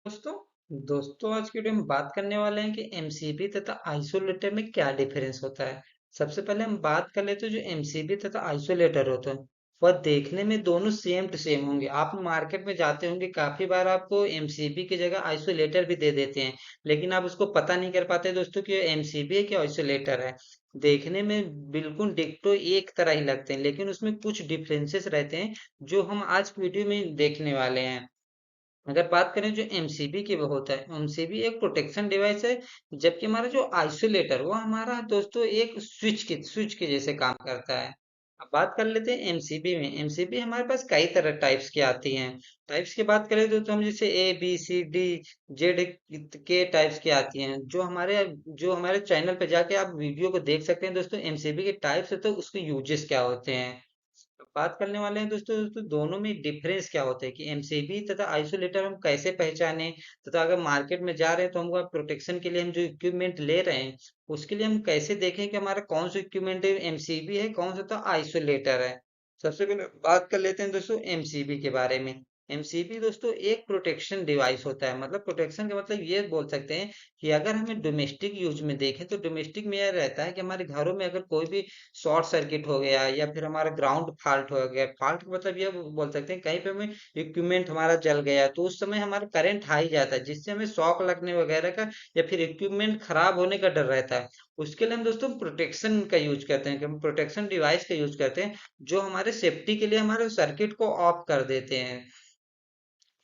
दोस्तों दोस्तों आज की वीडियो में बात करने वाले हैं कि एमसीबी तथा आइसोलेटर में क्या डिफरेंस होता है। सबसे पहले हम बात कर लेते हैं जो एमसीबी तथा आइसोलेटर होता है। वह देखने में दोनों सेम टू सेम होंगे। आप मार्केट में जाते होंगे, काफी बार आपको एमसीबी की जगह आइसोलेटर भी दे देते हैं, लेकिन आप उसको पता नहीं कर पाते दोस्तों कि एमसीबी है कि आइसोलेटर है। देखने में बिल्कुल डिक्टो एक तरह ही लगते हैं, लेकिन उसमें कुछ डिफरेंसेस रहते हैं जो हम आज वीडियो में देखने वाले हैं। अगर बात करें जो एमसीबी की वो होता है, एमसीबी एक प्रोटेक्शन डिवाइस है, जबकि हमारा जो आइसोलेटर वो हमारा दोस्तों एक स्विच के जैसे काम करता है। अब बात कर लेते हैं एमसीबी में। एमसीबी हमारे पास कई तरह टाइप्स की आती हैं। टाइप्स की बात करें तो हम जैसे A B C D Z के टाइप्स की आती हैं, जो हमारे चैनल पे जाके आप वीडियो को देख सकते हैं दोस्तों। एमसीबी के टाइप्स है तो उसके यूजेस क्या होते हैं। तो बात करने वाले हैं दोस्तों दोनों में डिफरेंस क्या होता है कि एमसीबी तथा आइसोलेटर हम कैसे पहचाने, तथा अगर मार्केट में जा रहे हैं तो हमको प्रोटेक्शन के लिए हम जो इक्विपमेंट ले रहे हैं उसके लिए हम कैसे देखें कि हमारा कौन सा इक्विपमेंट एमसीबी है, कौन सा तो आइसोलेटर है। सबसे पहले बात कर लेते हैं दोस्तों एमसीबी के बारे में। एमसीबी दोस्तों एक प्रोटेक्शन डिवाइस होता है। मतलब प्रोटेक्शन का मतलब ये बोल सकते हैं कि अगर हमें डोमेस्टिक यूज में देखें तो डोमेस्टिक में यह रहता है कि हमारे घरों में अगर कोई भी शॉर्ट सर्किट हो गया या फिर हमारा ग्राउंड फॉल्ट हो गया। फॉल्ट का मतलब ये बोल सकते हैं कहीं पे हमें इक्विपमेंट हमारा जल गया तो उस समय हमारा करंट हाई जाता है, जिससे हमें शॉक लगने वगैरह का या फिर इक्विपमेंट खराब होने का डर रहता है। उसके लिए हम दोस्तों प्रोटेक्शन का यूज करते हैं, कि हम प्रोटेक्शन डिवाइस का यूज करते हैं जो हमारे सेफ्टी के लिए हमारे सर्किट को ऑफ कर देते हैं।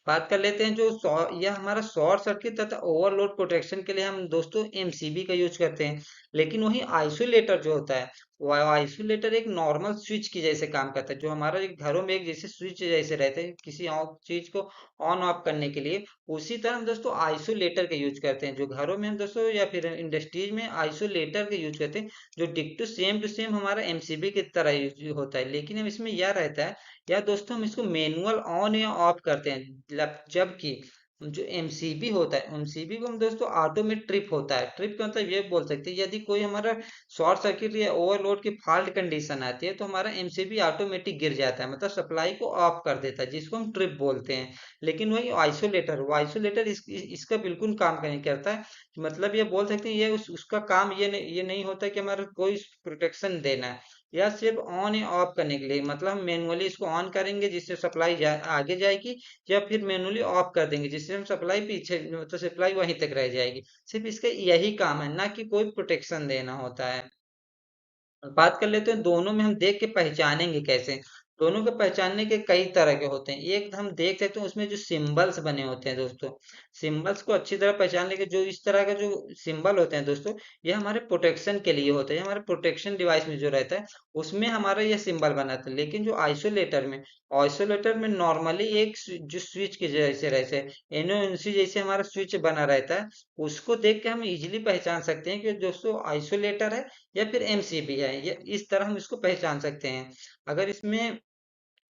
बात कर लेते हैं यह हमारा शॉर्ट सर्किट तथा ओवरलोड प्रोटेक्शन के लिए हम दोस्तों एमसीबी का यूज करते हैं। लेकिन वही आइसोलेटर जो होता है, वो आइसोलेटर एक नॉर्मल स्विच की जैसे काम करता है, जो हमारा एक घरों में एक जैसे स्विच जैसे रहते हैं किसी चीज को ऑन ऑफ करने के लिए। उसी तरह हम दोस्तों आइसोलेटर का यूज करते हैं, जो घरों में हम दोस्तों या फिर इंडस्ट्रीज में आइसोलेटर का यूज करते हैं, जो डिक्टो सेम टू सेम हमारा एमसीबी की तरह यूज होता है। लेकिन अब इसमें यह रहता है, या दोस्तों हम इसको मैनुअल ऑन या ऑफ करते हैं, जबकि जो एमसीबी होता है, एमसीबी को हम दोस्तों ऑटो में ट्रिप होता है। ट्रिप का मतलब ये बोल सकते हैं यदि कोई हमारा शॉर्ट सर्किट या ओवरलोड की फॉल्ट कंडीशन आती है तो हमारा एमसीबी ऑटोमेटिक गिर जाता है, मतलब सप्लाई को ऑफ कर देता है, जिसको हम ट्रिप बोलते हैं। लेकिन वही आइसोलेटर, वो आइसोलेटर इसका बिल्कुल काम नहीं करता है। मतलब ये बोल सकते हैं ये उसका काम ये नहीं होता कि हमारा कोई प्रोटेक्शन देना है, या सिर्फ ऑन या ऑफ करने के लिए। मतलब हम मैनुअली इसको ऑन करेंगे जिससे सप्लाई आगे जाएगी, या फिर मैनुअली ऑफ कर देंगे जिससे हम सप्लाई पीछे, मतलब सप्लाई वहीं तक रह जाएगी। सिर्फ इसका यही काम है, ना कि कोई प्रोटेक्शन देना होता है। बात कर लेते हैं दोनों में हम देख के पहचानेंगे कैसे। दोनों के पहचानने के कई तरह के होते हैं। एक हम देख सकते हैं उसमें जो सिंबल्स बने होते हैं दोस्तों, सिंबल्स को अच्छी तरह पहचान लेंगे। जो इस तरह का जो सिंबल होते हैं दोस्तों, ये हमारे प्रोटेक्शन के लिए होते हैं। हमारे प्रोटेक्शन डिवाइस में जो रहता है उसमें हमारा ये सिंबल बनाता है। लेकिन जो आइसोलेटर में नॉर्मली एक जो स्विच के जैसे रहते हैं, एनओएनसी जैसे हमारा स्विच बना रहता है, उसको देख के हम इजिली पहचान सकते हैं कि दोस्तों आइसोलेटर है या फिर एमसीबी है। ये इस तरह हम इसको पहचान सकते हैं। अगर इसमें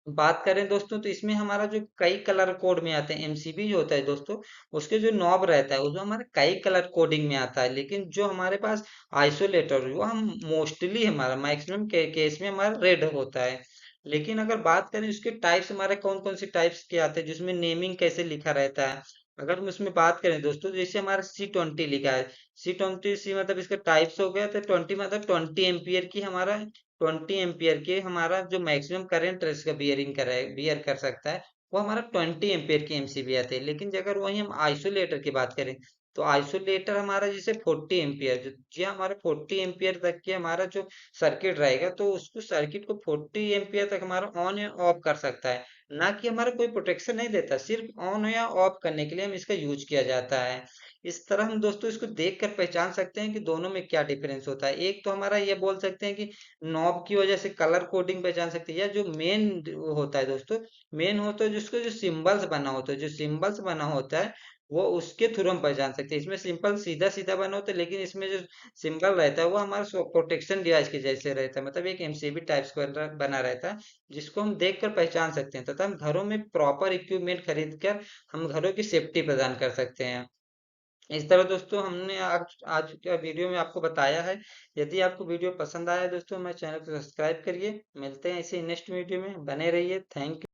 बात करें दोस्तों तो इसमें हमारा जो कई कलर कोड में आते हैं, एमसीबी जो होता है दोस्तों, उसके जो नॉब रहता है उसमें हमारा कई कलर कोडिंग में आता है। लेकिन जो हमारे पास आइसोलेटर, वो हम मोस्टली हमारा मैक्सिमम केस में हमारा रेड होता है। लेकिन अगर बात करें उसके टाइप्स, हमारे कौन कौन से टाइप्स के आते हैं जिसमें नेमिंग कैसे लिखा रहता है। अगर हम उसमें बात करें दोस्तों, जैसे हमारा C20 लिखा है, C20 मतलब इसका टाइप्स हो गया। तो 20 मतलब 20 एम्पियर की हमारा 20 एम्पियर के हमारा जो मैक्सिमम करंट इसका बियर कर सकता है, वो हमारा 20 एम्पियर की एमसीबी आते हैं। लेकिन अगर वही हम आइसोलेटर की बात करें तो आइसोलेटर हमारा जैसे 40 एम्पियर, जी हमारा 40 एम्पियर तक के हमारा जो सर्किट रहेगा, तो उसको सर्किट को 40 एम्पियर तक हमारा ऑन या ऑफ कर सकता है। ना कि हमारा कोई प्रोटेक्शन नहीं देता, सिर्फ ऑन या ऑफ करने के लिए हम इसका यूज किया जाता है। इस तरह हम दोस्तों इसको देख कर पहचान सकते हैं कि दोनों में क्या डिफरेंस होता है। एक तो हमारा ये बोल सकते हैं कि नॉब की वजह से कलर कोडिंग पहचान सकते हैं, या जो मेन होता है दोस्तों, मेन होता है जिसको जो सिंबल्स बना होता है, जो सिंबल्स बना होता है वो उसके थ्रू हम पहचान सकते हैं। इसमें सिंपल सीधा सीधा बना होता है, लेकिन इसमें जो सिंबल रहता है वो हमारा प्रोटेक्शन डिवाइस के जैसे रहता है, मतलब एक एमसीबी टाइप्स का बना रहता है, जिसको हम देख कर पहचान सकते हैं, तथा हम घरों में प्रॉपर इक्विपमेंट खरीद कर हम घरों की सेफ्टी प्रदान कर सकते हैं। इस तरह दोस्तों हमने आज आज का वीडियो में आपको बताया है। यदि आपको वीडियो पसंद आया दोस्तों, हमारे चैनल को सब्सक्राइब करिए। मिलते हैं इसी नेक्स्ट वीडियो में, बने रहिए। Thank you.